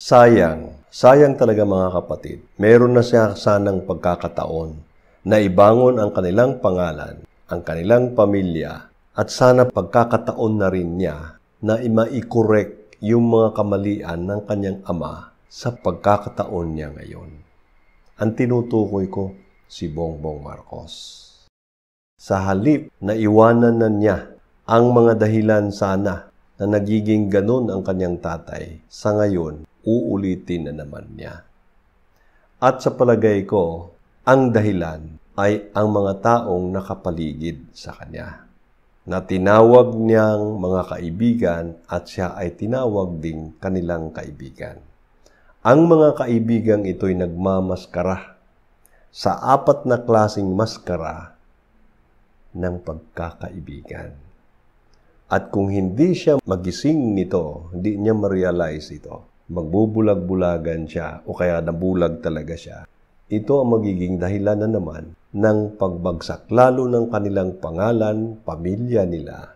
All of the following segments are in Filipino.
Sayang talaga mga kapatid. Meron na siya sanang pagkakataon na ibangon ang kanilang pangalan, ang kanilang pamilya, at sana pagkakataon na rin niya na ma-correct yung mga kamalian ng kanyang ama sa pagkakataon niya ngayon. Ang tinutukoy ko, si Bongbong Marcos. Sa halip na iwanan na niya ang mga dahilan sana na nagiging ganun ang kanyang tatay, sa ngayon, uulitin na naman niya. At sa palagay ko, ang dahilan ay ang mga taong nakapaligid sa kanya, na tinawag niyang mga kaibigan at siya ay tinawag ding kanilang kaibigan. Ang mga kaibigang ito'y nagmamaskara sa 4 na klaseng maskara ng pagkakaibigan. At kung hindi siya magising nito, hindi niya ma-realize ito, magbubulag-bulagan siya o kaya nabulag talaga siya, ito ang magiging dahilan na naman ng pagbagsak lalo ng kanilang pangalan, pamilya nila.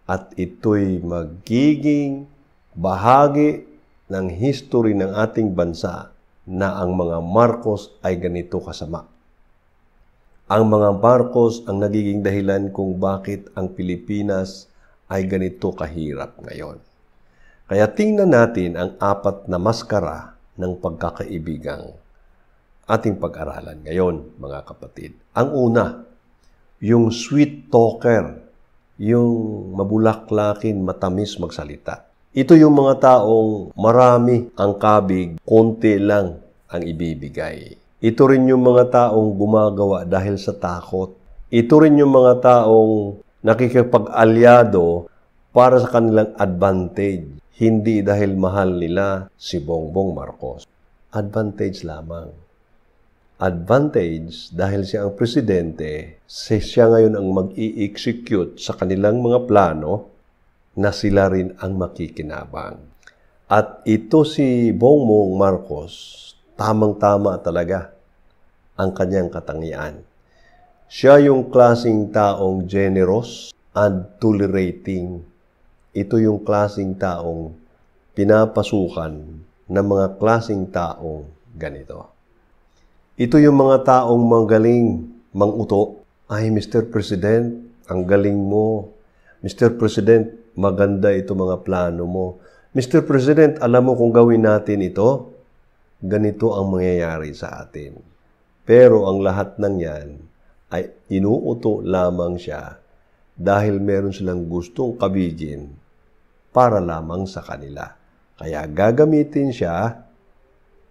At ito'y magiging bahagi ng history ng ating bansa na ang mga Marcos ay ganito kasama. Ang mga Marcos ang nagiging dahilan kung bakit ang Pilipinas ay ganito kahirap ngayon. Kaya tingnan natin ang 4 na maskara ng pagkakaibigang ating pag-aralan ngayon, mga kapatid. Ang una, yung sweet talker, yung mabulaklakin, matamis magsalita. Ito yung mga taong marami ang kabig, konti lang ang ibibigay. Ito rin yung mga taong gumagawa dahil sa takot. Ito rin yung mga taong nakikipag-alyado para sa kanilang advantage, hindi dahil mahal nila si Bongbong Marcos. Advantage lamang. Advantage dahil siya ang presidente, siya ngayon ang mag-i-execute sa kanilang mga plano na sila rin ang makikinabang. At ito si Bongbong Marcos, tamang-tama talaga ang kanyang katangian. Siya yung klaseng taong generous and tolerating. Ito yung klaseng taong pinapasukan ng mga klaseng taong ganito. Ito yung mga taong magaling manguto. Ay, Mr. President, ang galing mo. Mr. President, maganda ito mga plano mo. Mr. President, alam mo kung gawin natin ito? Ganito ang mangyayari sa atin. Pero ang lahat ng yan ay inuuto lamang siya dahil meron silang gustong kabigin para lamang sa kanila. Kaya gagamitin siya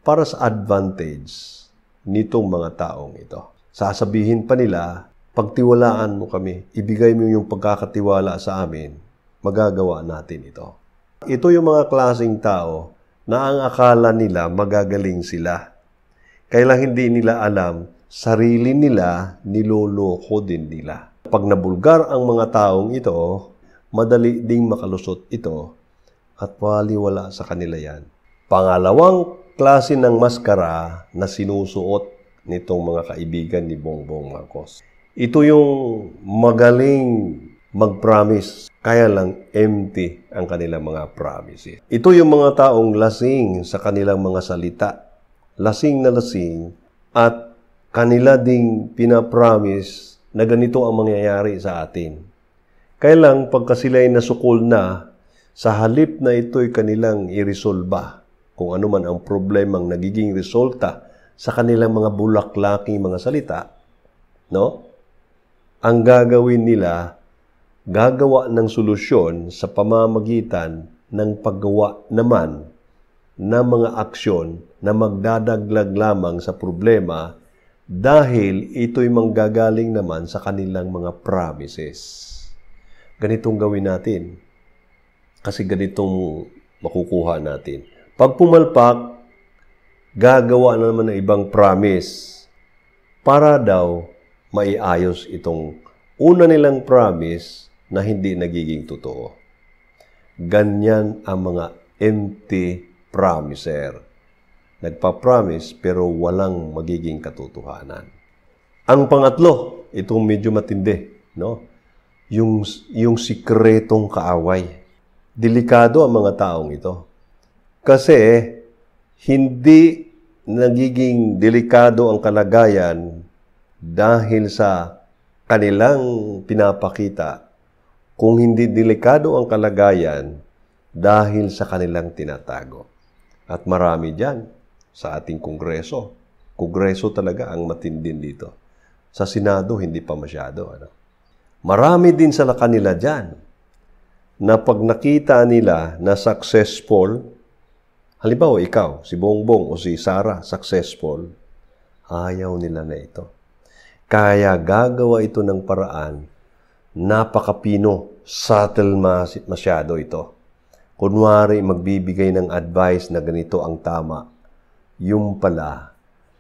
para sa advantage nitong mga taong ito. Sasabihin pa nila, pagtiwalaan mo kami, ibigay mo yung pagkakatiwala sa amin, magagawa natin ito. Ito yung mga klaseng tao na ang akala nila magagaling sila. Kaya hindi nila alam, sarili nila, niloloko din nila. Pag nabulgar ang mga taong ito, madali ding makalusot ito at wala sa kanila yan. Pangalawang klase ng maskara na sinusuot nitong mga kaibigan ni Bongbong Marcos. Ito yung magaling mag-promise, kaya lang empty ang kanilang mga promises. Ito yung mga taong lasing sa kanilang mga salita. Lasing na lasing at kanila ding pinapromise na ganito ang mangyayari sa atin. Kaya lang pagka sila'y nasukol na, sa halip na ito'y kanilang iresolba, kung ano man ang problemang nagiging resulta sa kanilang mga bulaklaking mga salita, no? Ang gagawin nila, gagawa ng solusyon sa pamamagitan ng paggawa naman ng mga aksyon na magdadaglag lamang sa problema dahil ito'y manggagaling naman sa kanilang mga promises. Ganitong gawin natin. Kasi ganitong makukuha natin. Pag pumalpak, gagawa na naman ng ibang promise para daw maiayos itong una nilang promise na hindi nagiging totoo. Ganyan ang mga empty promiser. Nagpa-promise pero walang magiging katotohanan. Ang pangatlo, itong medyo matindi, no? Yung sikretong kaaway. Delikado ang mga taong ito. Kasi hindi nagiging delikado ang kalagayan dahil sa kanilang pinapakita, kung hindi delikado ang kalagayan dahil sa kanilang tinatago. At marami dyan sa ating Kongreso. Kongreso talaga ang matindin dito. Sa Senado, hindi pa masyado. Marami din sa kanila dyan na pag nakita nila na successful, halimbawa ikaw, si Bongbong o si Sara, successful, ayaw nila na ito. Kaya gagawa ito ng paraan, napakapino, subtle masyado ito. Kunwari, magbibigay ng advice na ganito ang tama. Yung pala,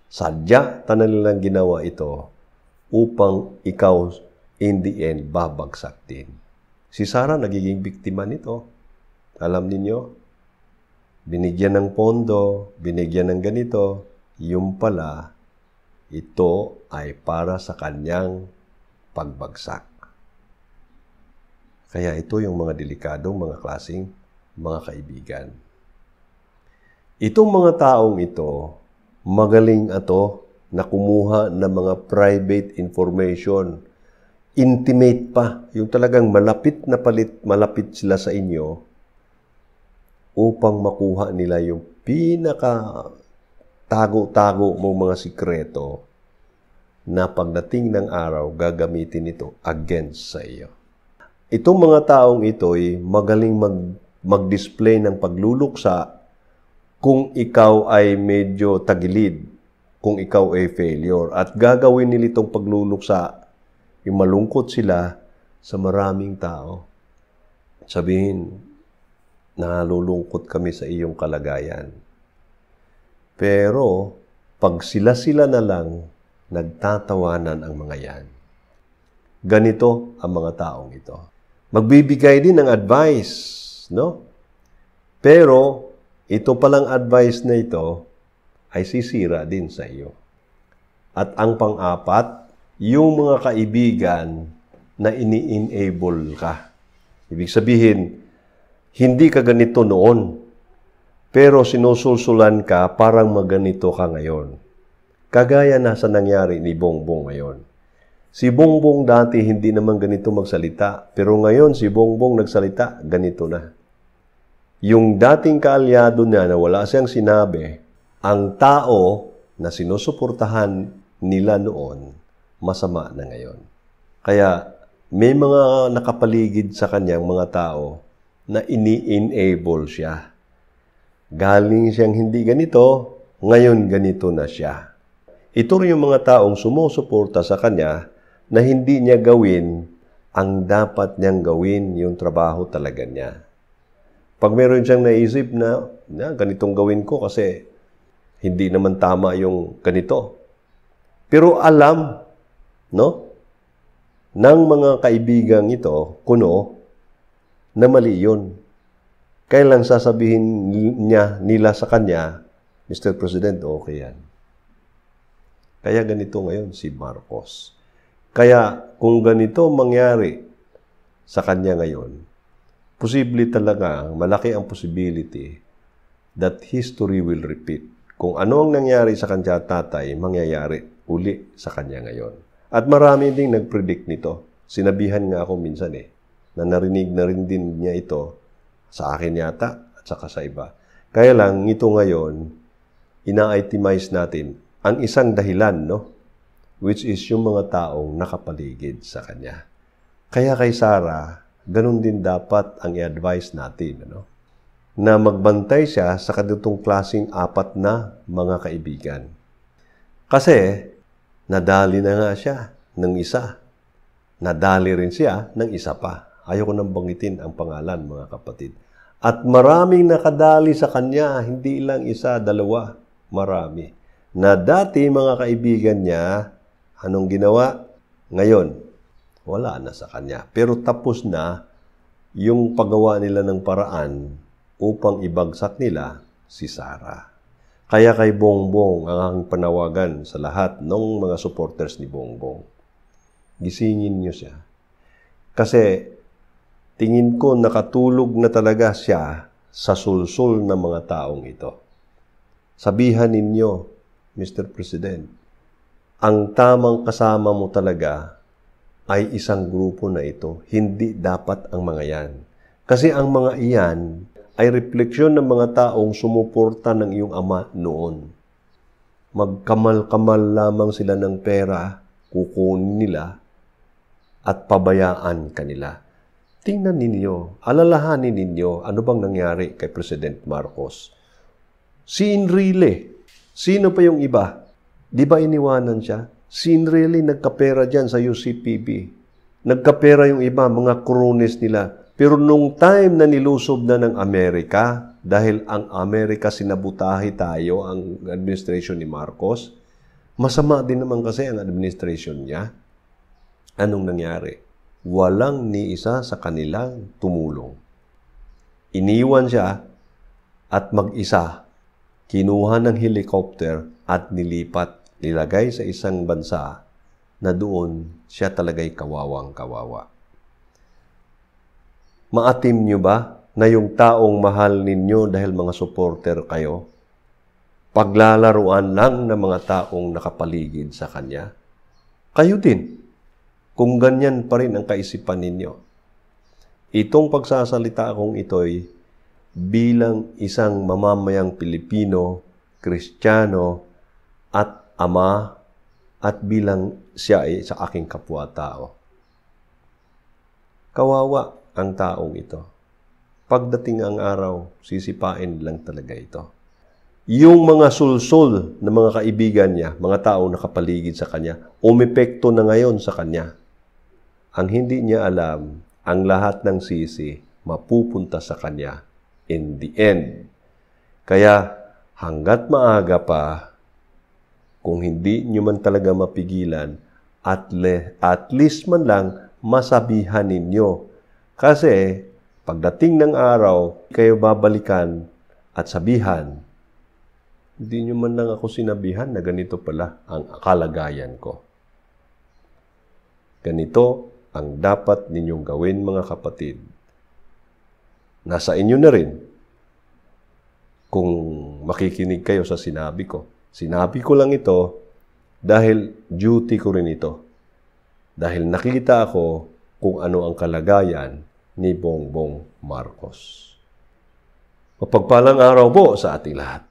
sadya nilang ginawa ito upang ikaw, in the end, babagsak din. Si Sara nagiging biktima nito. Alam ninyo, binigyan ng pondo, binigyan ng ganito, yung pala, ito ay para sa kanyang pagbagsak. Kaya ito yung mga delikadong mga klaseng mga kaibigan. Itong mga taong ito, magaling ito na kumuha ng mga private information, intimate pa, yung talagang malapit sila sa inyo upang makuha nila yung pinaka tago-tago mong mga sikreto na pagdating ng araw, gagamitin ito against sa iyo. Itong mga taong ito ay magaling mag-display ng pagluluksa kung ikaw ay medyo tagilid, kung ikaw ay failure. At gagawin nila itong pagluluksa, yung malungkot sila sa maraming tao. Sabihin, nalulungkot kami sa iyong kalagayan. Pero, pag sila-sila na lang, nagtatawanan ang mga yan. Ganito ang mga taong ito. Magbibigay din ng advice, no? Pero, ito palang advice na ito ay sisira din sa iyo. At ang pang-apat, yung mga kaibigan na ini-enable ka. Ibig sabihin, hindi ka ganito noon, pero sinusulsulan ka parang maganito ka ngayon. Kagaya na sa nangyari ni Bongbong ngayon. Si Bongbong dati hindi naman ganito magsalita, pero ngayon si Bongbong nagsalita, ganito na. Yung dating kaalyado niya na wala siyang sinabi, ang tao na sinusuportahan nila noon, masama na ngayon. Kaya may mga nakapaligid sa kanyang mga tao na ini-enable siya. Galing siyang hindi ganito, ngayon ganito na siya. Ito rin yung mga taong sumusuporta sa kanya na hindi niya gawin ang dapat niyang gawin yung trabaho talaga niya. Pag meron siyang naisip na ganitong gawin ko kasi hindi naman tama yung ganito. Pero alam, no, ng mga kaibigang ito, kuno, na mali yun. Kailan sasabihin nila sa kanya, Mr. President, okay yan. Kaya ganito ngayon si Marcos. Kaya kung ganito mangyari sa kanya ngayon, posible talaga, malaki ang possibility that history will repeat. Kung ano ang nangyari sa kanya tatay, mangyayari uli sa kanya ngayon. At marami ding nag-predict nito. Sinabihan nga ako minsan na narinig na rin din niya ito sa akin yata at saka sa iba. Kaya lang, ito ngayon, ina-itemize natin ang isang dahilan, no? Which is yung mga taong nakapaligid sa kanya. Kaya kay Sara, ganun din dapat ang i-advise natin, ano? Na magbantay siya sa ganitong klaseng apat na mga kaibigan. Kasi, nadali na nga siya ng isa. Nadali rin siya ng isa pa. Ayoko nang banggitin ang pangalan, mga kapatid. At maraming nakadali sa kanya, hindi lang isa, dalawa, marami. Na dati mga kaibigan niya, anong ginawa? Ngayon, wala na sa kanya. Pero tapos na yung paggawa nila ng paraan upang ibagsak nila si Sara. Kaya kay Bongbong ang panawagan sa lahat ng mga supporters ni Bongbong. Gisingin niyo siya. Kasi tingin ko nakatulog na talaga siya sa sulsul ng mga taong ito. sabihan ninyo, Mr. President, ang tamang kasama mo talaga ay isang grupo na ito. Hindi dapat ang mga yan. Kasi ang mga iyan ay refleksyon ng mga taong sumuporta ng iyong ama noon. Magkamal-kamal lamang sila ng pera, kukunin nila, at pabayaan kanila. Tingnan ninyo, alalahanin ninyo, ano bang nangyari kay President Marcos? Si Enrile, sino pa yung iba? Di ba iniwanan siya? Si Enrile nagkapera dyan sa UCPB. Nagkapera yung iba, mga cronies nila. Pero nung time na nilusob na ng Amerika, dahil ang Amerika sinabutahe tayo, ang administration ni Marcos, masama din naman kasi ang administration niya. Anong nangyari? Walang ni isa sa kanilang tumulong. Iniwan siya at mag-isa, kinuha ng helicopter at nilagay sa isang bansa na doon siya talaga'y kawawang-kawawa. Maatim nyo ba na yung taong mahal ninyo dahil mga supporter kayo, paglalaruan lang ng mga taong nakapaligid sa kanya? Kayo din. Kung ganyan pa rin ang kaisipan ninyo. Itong pagsasalita akong ito'y bilang isang mamamayang Pilipino, Kristiyano, at ama, at bilang siya ay sa aking kapwa-tao. Kawawa ang taong ito. Pagdating ang araw, sisipain lang talaga ito. Yung mga sulsul na mga kaibigan niya, mga taong nakapaligid sa kanya, umepekto na ngayon sa kanya. Ang hindi niya alam, ang lahat ng sisi mapupunta sa kanya in the end. Kaya hanggat maaga pa, kung hindi nyo man talaga mapigilan, at least man lang masabihan ninyo. Kasi pagdating ng araw, kayo babalikan at sabihan, hindi nyo man lang ako sinabihan na ganito pala ang kalagayan ko. Ganito ang dapat ninyong gawin, mga kapatid. Nasa inyo na rin kung makikinig kayo sa sinabi ko. Sinabi ko lang ito dahil duty ko rin ito. Dahil nakita ako kung ano ang kalagayan ni Bongbong Marcos. Mapagpalang araw po sa ating lahat.